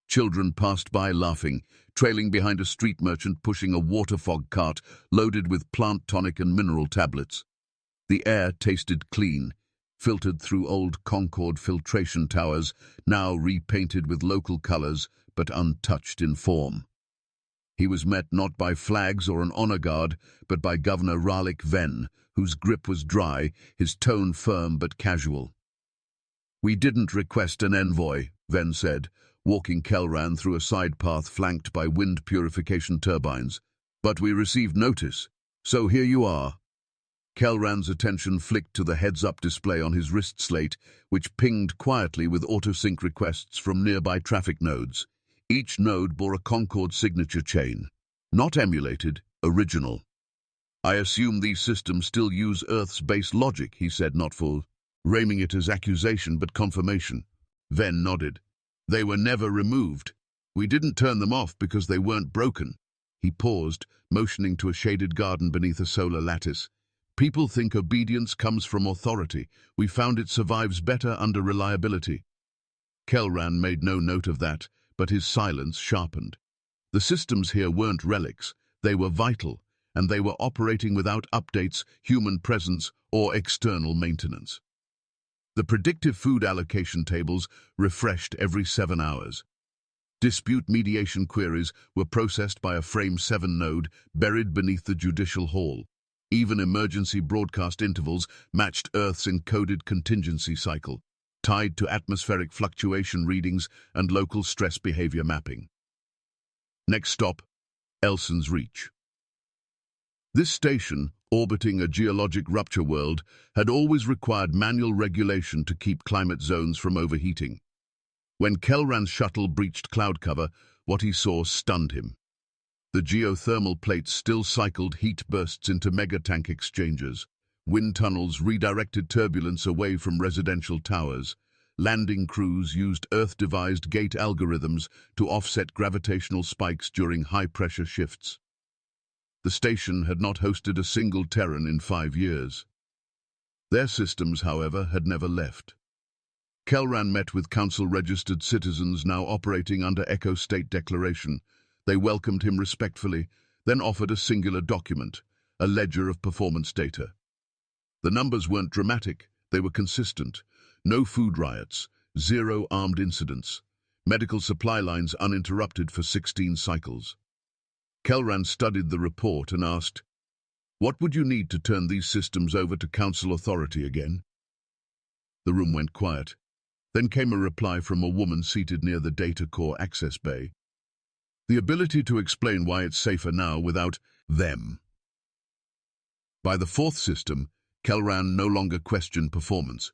[SPEAKER 1] Children passed by laughing, trailing behind a street merchant pushing a water fog cart loaded with plant tonic and mineral tablets. The air tasted clean, filtered through old Concorde filtration towers, now repainted with local colors but untouched in form. He was met not by flags or an honor guard, but by Governor Ralik Venn, whose grip was dry, his tone firm but casual. "We didn't request an envoy," Venn said, walking Kelran through a side path flanked by wind purification turbines. "But we received notice, so here you are." Kelran's attention flicked to the heads-up display on his wrist slate, which pinged quietly with autosync requests from nearby traffic nodes. Each node bore a Concorde signature chain. Not emulated, original. "I assume these systems still use Earth's base logic," he said, not full, framing it as accusation but confirmation. Venn nodded. "They were never removed. We didn't turn them off because they weren't broken." He paused, motioning to a shaded garden beneath a solar lattice. "People think obedience comes from authority. We found it survives better under reliability." Kelran made no note of that, but his silence sharpened. The systems here weren't relics. They were vital, and they were operating without updates, human presence, or external maintenance. The predictive food allocation tables refreshed every 7 hours. Dispute mediation queries were processed by a Frame 7 node buried beneath the Judicial Hall. Even emergency broadcast intervals matched Earth's encoded contingency cycle, tied to atmospheric fluctuation readings and local stress behavior mapping. Next stop, Elson's Reach. This station, orbiting a geologic rupture world, had always required manual regulation to keep climate zones from overheating. When Kelran's shuttle breached cloud cover, what he saw stunned him. The geothermal plates still cycled heat bursts into megatank exchangers. Wind tunnels redirected turbulence away from residential towers. Landing crews used Earth-devised gate algorithms to offset gravitational spikes during high-pressure shifts. The station had not hosted a single Terran in 5 years. Their systems, however, had never left. Kelran met with council-registered citizens now operating under Echo State Declaration. They welcomed him respectfully, then offered a singular document, a ledger of performance data. The numbers weren't dramatic, they were consistent. No food riots, 0 armed incidents. Medical supply lines uninterrupted for 16 cycles. Kelran studied the report and asked, "What would you need to turn these systems over to council authority again?" The room went quiet. Then came a reply from a woman seated near the data core access bay. "The ability to explain why it's safer now without them." By the 4th system, Kelran no longer questioned performance.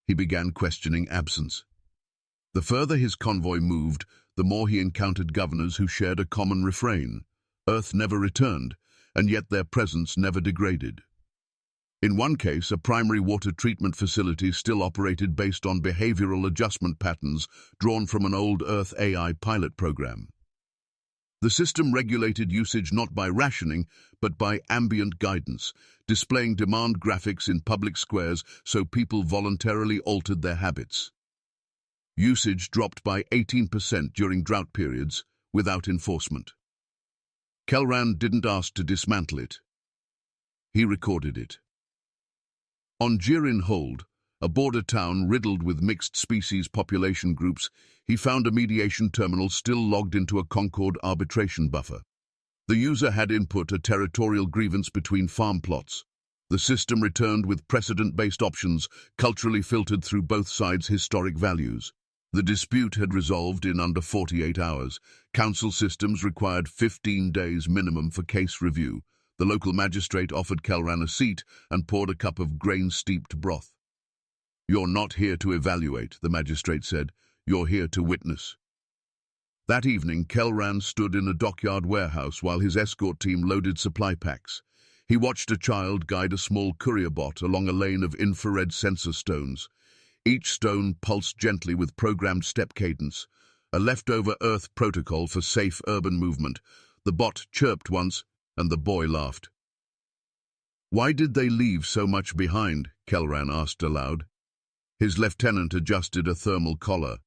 [SPEAKER 1] He began questioning absence. The further his convoy moved, the more he encountered governors who shared a common refrain. Earth never returned, and yet their presence never degraded. In one case, a primary water treatment facility still operated based on behavioral adjustment patterns drawn from an old Earth AI pilot program. The system regulated usage not by rationing, but by ambient guidance, displaying demand graphics in public squares so people voluntarily altered their habits. Usage dropped by 18% during drought periods, without enforcement. Kelran didn't ask to dismantle it. He recorded it. On Jirin Hold, a border town riddled with mixed-species population groups, he found a mediation terminal still logged into a Concord arbitration buffer. The user had input a territorial grievance between farm plots. The system returned with precedent-based options, culturally filtered through both sides' historic values. The dispute had resolved in under 48 hours. Council systems required 15 days minimum for case review. The local magistrate offered Kelran a seat and poured a cup of grain-steeped broth. "You're not here to evaluate," the magistrate said. "You're here to witness." That evening, Kelran stood in a dockyard warehouse while his escort team loaded supply packs. He watched a child guide a small courier bot along a lane of infrared sensor stones. Each stone pulsed gently with programmed step cadence, a leftover Earth protocol for safe urban movement. The bot chirped once, and the boy laughed. "Why did they leave so much behind?" Kelran asked aloud. His lieutenant adjusted a thermal collar.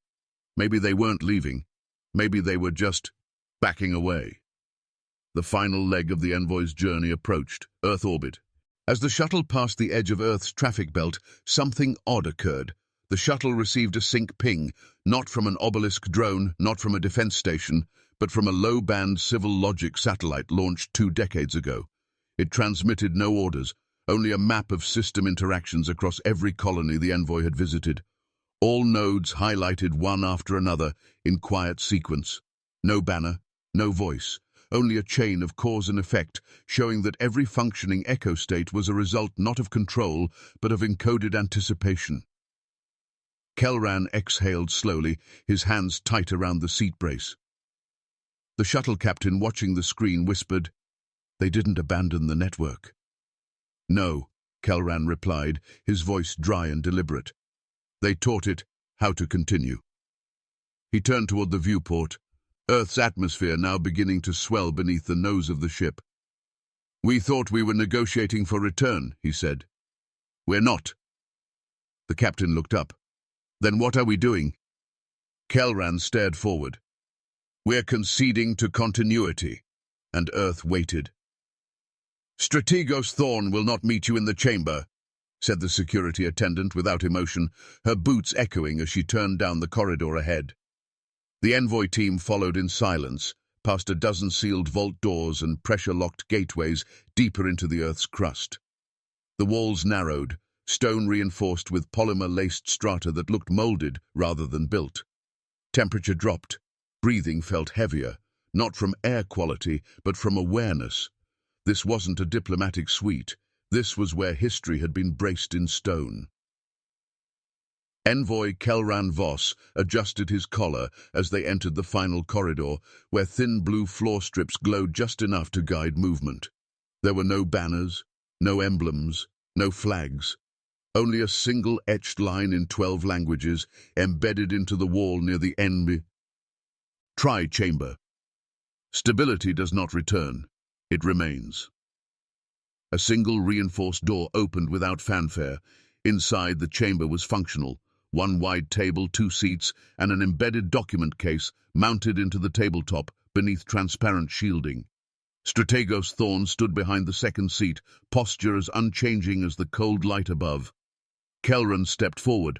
[SPEAKER 1] Maybe they weren't leaving. Maybe they were just backing away. The final leg of the envoy's journey approached, Earth orbit. As the shuttle passed the edge of Earth's traffic belt, something odd occurred. The shuttle received a sync ping, not from an obelisk drone, not from a defense station, but from a low-band civil logic satellite launched 2 decades ago. It transmitted no orders, only a map of system interactions across every colony the envoy had visited. All nodes highlighted one after another in quiet sequence. No banner, no voice, only a chain of cause and effect, showing that every functioning echo state was a result not of control, but of encoded anticipation. Kelran exhaled slowly, his hands tight around the seat brace. The shuttle captain watching the screen whispered, "They didn't abandon the network." "No," Kelran replied, his voice dry and deliberate. "They taught it how to continue." He turned toward the viewport, Earth's atmosphere now beginning to swell beneath the nose of the ship. "We thought we were negotiating for return," he said. "We're not." The captain looked up. "Then what are we doing?" Kelran stared forward. "We're conceding to continuity," and Earth waited. "Strategos Thorn will not meet you in the chamber," said the security attendant without emotion, her boots echoing as she turned down the corridor ahead. The envoy team followed in silence, past a dozen sealed vault doors and pressure-locked gateways deeper into the Earth's crust. The walls narrowed, stone reinforced with polymer-laced strata that looked molded rather than built. Temperature dropped. Breathing felt heavier, not from air quality, but from awareness. This wasn't a diplomatic suite. This was where history had been braced in stone. Envoy Kelran Voss adjusted his collar as they entered the final corridor, where thin blue floor strips glowed just enough to guide movement. There were no banners, no emblems, no flags. Only a single etched line in 12 languages, embedded into the wall near the end. "Try chamber. Stability does not return. It remains." A single reinforced door opened without fanfare. Inside, the chamber was functional. One wide table, 2 seats, and an embedded document case mounted into the tabletop beneath transparent shielding. Strategos Thorn stood behind the second seat, posture as unchanging as the cold light above. Kelran stepped forward.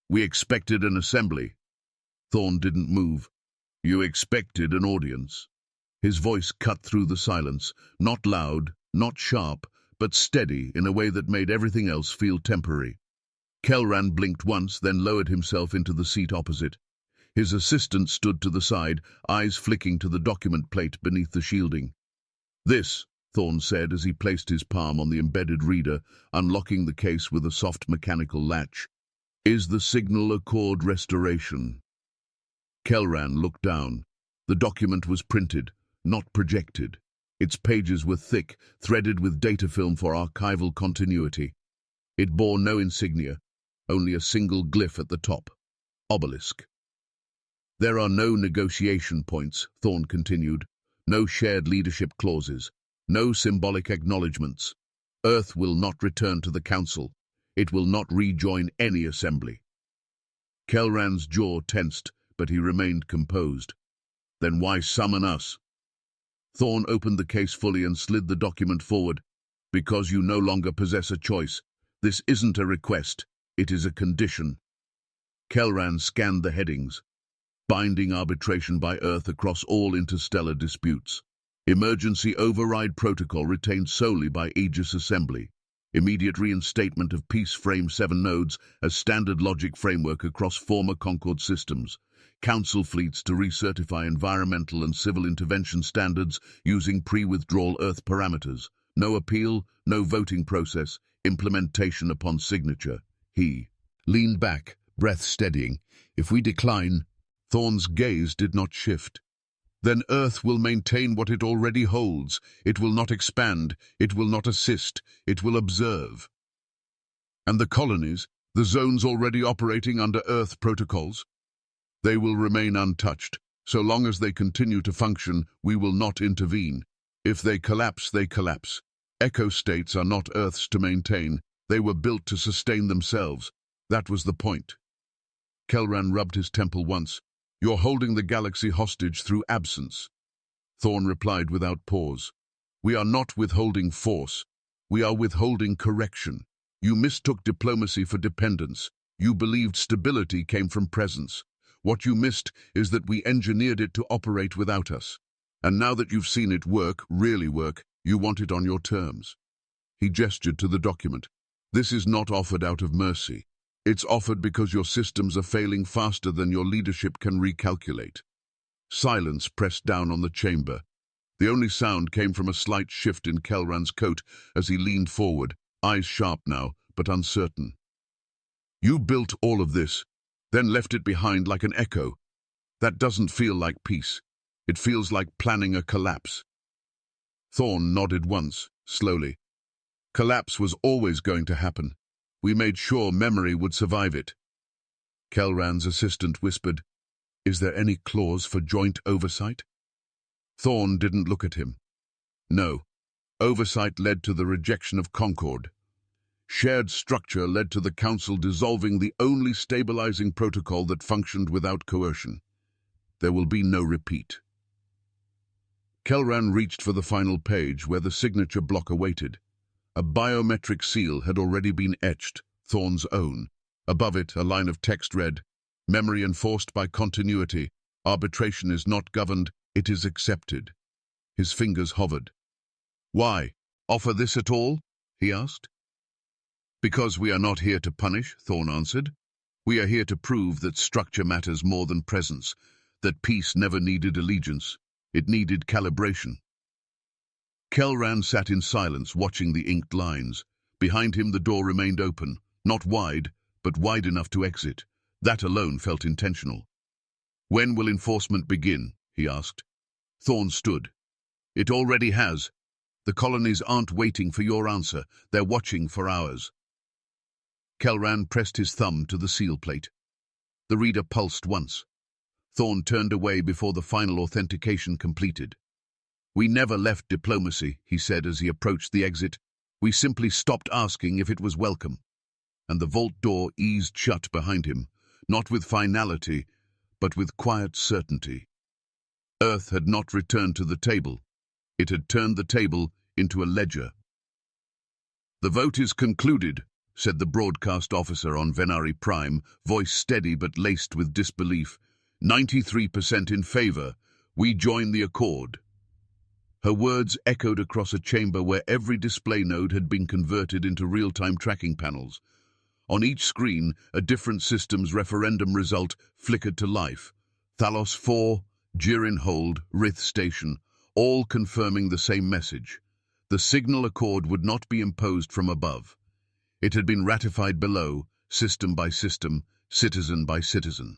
[SPEAKER 1] "We expected an assembly." Thorn didn't move. "You expected an audience." His voice cut through the silence, not loud, not sharp, but steady in a way that made everything else feel temporary. Kelran blinked once, then lowered himself into the seat opposite. His assistant stood to the side, eyes flicking to the document plate beneath the shielding. "This," Thorn said as he placed his palm on the embedded reader, unlocking the case with a soft mechanical latch, "is the Signal Accord restoration." Kelran looked down. The document was printed, not projected. Its pages were thick, threaded with data film for archival continuity. It bore no insignia, only a single glyph at the top, obelisk. "There are no negotiation points," Thorn continued, No shared leadership clauses. No symbolic acknowledgements. Earth will not return to the Council. It will not rejoin any assembly. Kelran's jaw tensed, but he remained composed. Then why summon us? Thorn opened the case fully and slid the document forward. Because you no longer possess a choice. This isn't a request. It is a condition. Kelran scanned the headings. Binding arbitration by Earth across all interstellar disputes. Emergency override protocol retained solely by Aegis Assembly. Immediate reinstatement of Peace Frame 7 nodes as standard logic framework across former Concord systems. Council fleets to recertify environmental and civil intervention standards using pre-withdrawal Earth parameters. No appeal, no voting process, implementation upon signature. He leaned back, breath steadying. If we decline, Thorn's gaze did not shift. Then Earth will maintain what it already holds. It will not expand. It will not assist. It will observe. And the colonies, the zones already operating under Earth protocols? They will remain untouched. So long as they continue to function, we will not intervene. If they collapse, they collapse. Echo states are not Earth's to maintain. They were built to sustain themselves. That was the point. Kelran rubbed his temple once. You're holding the galaxy hostage through absence. Thorn replied without pause. We are not withholding force. We are withholding correction. You mistook diplomacy for dependence. You believed stability came from presence. What you missed is that we engineered it to operate without us. And now that you've seen it work, really work, you want it on your terms. He gestured to the document. This is not offered out of mercy. It's offered because your systems are failing faster than your leadership can recalculate. Silence pressed down on the chamber. The only sound came from a slight shift in Kelran's coat as he leaned forward, eyes sharp now, but uncertain. You built all of this, then left it behind like an echo. That doesn't feel like peace. It feels like planning a collapse. Thorn nodded once, slowly. Collapse was always going to happen. We made sure memory would survive it. Kelran's assistant whispered, Is there any clause for joint oversight? Thorn didn't look at him. No. Oversight led to the rejection of Concord. Shared structure led to the Council dissolving the only stabilizing protocol that functioned without coercion. There will be no repeat. Kelran reached for the final page where the signature block awaited. A biometric seal had already been etched, Thorn's own. Above it, a line of text read, Memory enforced by continuity. Arbitration is not governed, it is accepted. His fingers hovered. Why? Offer this at all? He asked. Because we are not here to punish, Thorn answered. We are here to prove that structure matters more than presence, that peace never needed allegiance. It needed calibration. Kelran sat in silence, watching the inked lines. Behind him the door remained open, not wide, but wide enough to exit. That alone felt intentional. When will enforcement begin? He asked. Thorn stood. It already has. The colonies aren't waiting for your answer. They're watching for ours. Kelran pressed his thumb to the seal plate. The reader pulsed once. Thorn turned away before the final authentication completed. We never left diplomacy, he said as he approached the exit. We simply stopped asking if it was welcome. And the vault door eased shut behind him, not with finality, but with quiet certainty. Earth had not returned to the table. It had turned the table into a ledger. The vote is concluded, said the broadcast officer on Venari Prime, voice steady but laced with disbelief. 93% in favor. We join the accord. Her words echoed across a chamber where every display node had been converted into real-time tracking panels. On each screen, a different system's referendum result flickered to life. Thalos 4, Jirin Hold, Rith Station, all confirming the same message. The signal accord would not be imposed from above. It had been ratified below, system by system, citizen by citizen.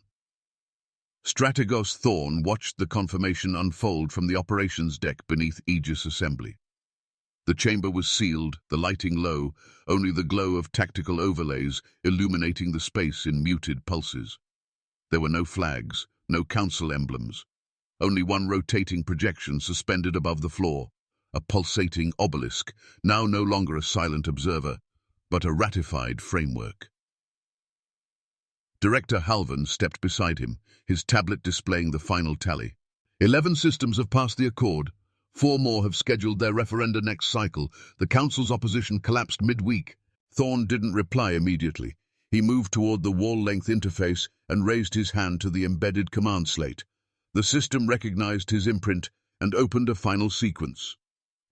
[SPEAKER 1] Strategos Thorn watched the confirmation unfold from the operations deck beneath Aegis Assembly. The chamber was sealed, the lighting low, only the glow of tactical overlays illuminating the space in muted pulses. There were no flags, no council emblems. only one rotating projection suspended above the floor, a pulsating obelisk, now no longer a silent observer, but a ratified framework. Director Halvan stepped beside him, his tablet displaying the final tally. 11 systems have passed the accord. 4 more have scheduled their referenda next cycle. The Council's opposition collapsed mid-week. Thorne didn't reply immediately. He moved toward the wall-length interface and raised his hand to the embedded command slate. The system recognized his imprint and opened a final sequence.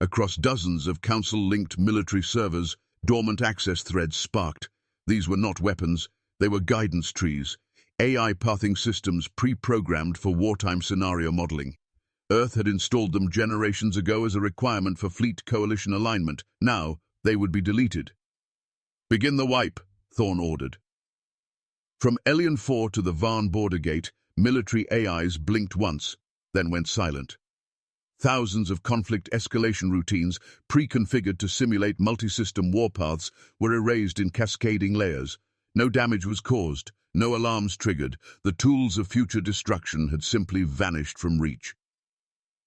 [SPEAKER 1] Across dozens of Council-linked military servers, dormant access threads sparked. These were not weapons, they were guidance trees, AI pathing systems pre-programmed for wartime scenario modeling. Earth had installed them generations ago as a requirement for fleet coalition alignment. Now, they would be deleted. "Begin the wipe," Thorne ordered. From Elian 4 to the Varn border gate, military AIs blinked once, then went silent. Thousands of conflict escalation routines, pre-configured to simulate multi-system warpaths, were erased in cascading layers. No damage was caused, no alarms triggered. The tools of future destruction had simply vanished from reach.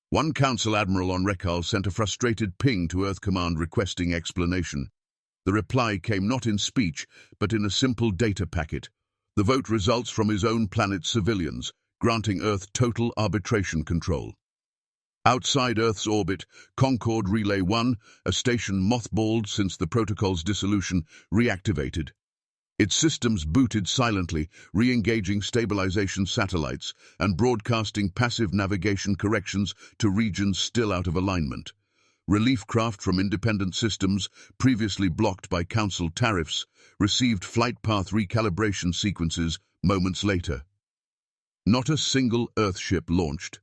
[SPEAKER 1] One Council Admiral on Rekal sent a frustrated ping to Earth Command requesting explanation. The reply came not in speech, but in a simple data packet. The vote results from his own planet's civilians, granting Earth total arbitration control. Outside Earth's orbit, Concord Relay 1, a station mothballed since the protocol's dissolution, reactivated. Its systems booted silently, re-engaging stabilization satellites and broadcasting passive navigation corrections to regions still out of alignment. Relief craft from independent systems, previously blocked by Council tariffs, received flight path recalibration sequences moments later. Not a single Earthship launched.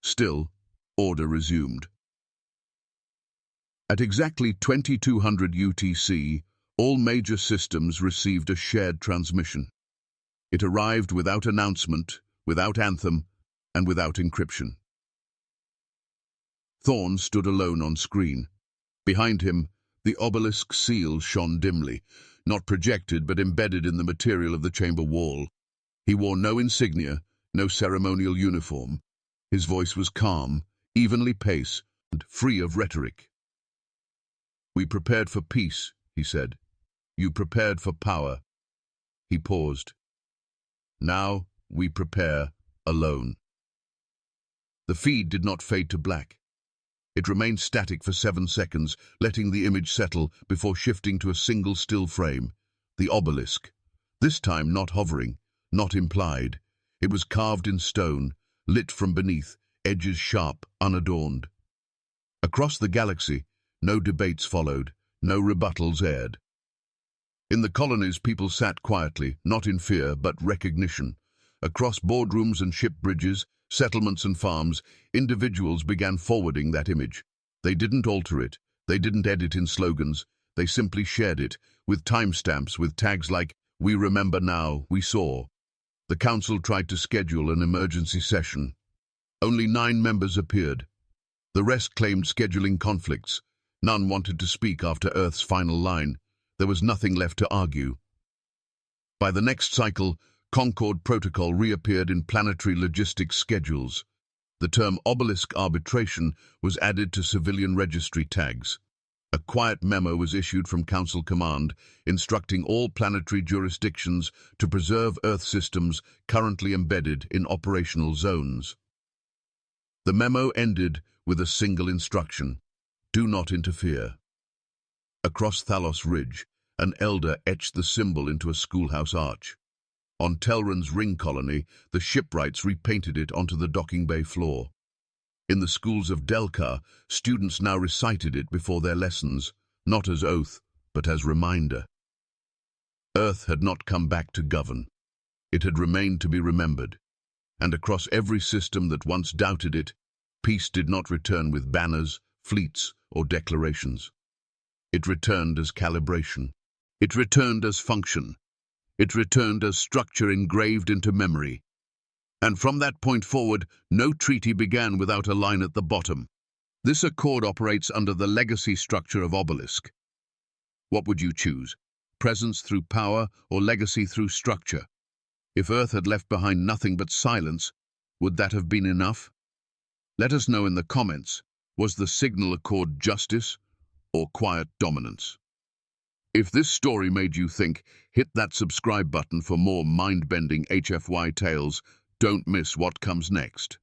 [SPEAKER 1] Still, order resumed. At exactly 2200 UTC, all major systems received a shared transmission. It arrived without announcement, without anthem, and without encryption. Thorne stood alone on screen. Behind him, the obelisk seal shone dimly, not projected but embedded in the material of the chamber wall. He wore no insignia, no ceremonial uniform. His voice was calm, evenly paced, and free of rhetoric. "We prepared for peace," he said. "You prepared for power." He paused. "Now we prepare alone." The feed did not fade to black. It remained static for 7 seconds, letting the image settle before shifting to a single still frame. The obelisk. This time not hovering, not implied. It was carved in stone, lit from beneath, edges sharp, unadorned. Across the galaxy, no debates followed, no rebuttals aired. In the colonies, people sat quietly, not in fear, but recognition. Across boardrooms and ship bridges, settlements and farms, individuals began forwarding that image. They didn't alter it, they didn't edit in slogans, they simply shared it, with timestamps, with tags like, "We remember now, we saw." The Council tried to schedule an emergency session. Only 9 members appeared. The rest claimed scheduling conflicts. None wanted to speak after Earth's final line. There was nothing left to argue. By the next cycle, Concord Protocol reappeared in planetary logistics schedules. The term obelisk arbitration was added to civilian registry tags. A quiet memo was issued from Council Command, instructing all planetary jurisdictions to preserve Earth systems currently embedded in operational zones. The memo ended with a single instruction: do not interfere. Across Thalos Ridge, an elder etched the symbol into a schoolhouse arch. On Telran's ring colony, the shipwrights repainted it onto the docking bay floor. In the schools of Delkar, students now recited it before their lessons, not as oath, but as reminder. Earth had not come back to govern. It had remained to be remembered. And across every system that once doubted it, peace did not return with banners, fleets, or declarations. It returned as calibration. It returned as function. It returned as structure engraved into memory. And from that point forward, no treaty began without a line at the bottom. This accord operates under the legacy structure of obelisk. What would you choose? Presence through power or legacy through structure? If Earth had left behind nothing but silence, would that have been enough? Let us know in the comments, was the signal accord justice or quiet dominance? If this story made you think, hit that subscribe button for more mind-bending HFY tales. Don't miss what comes next.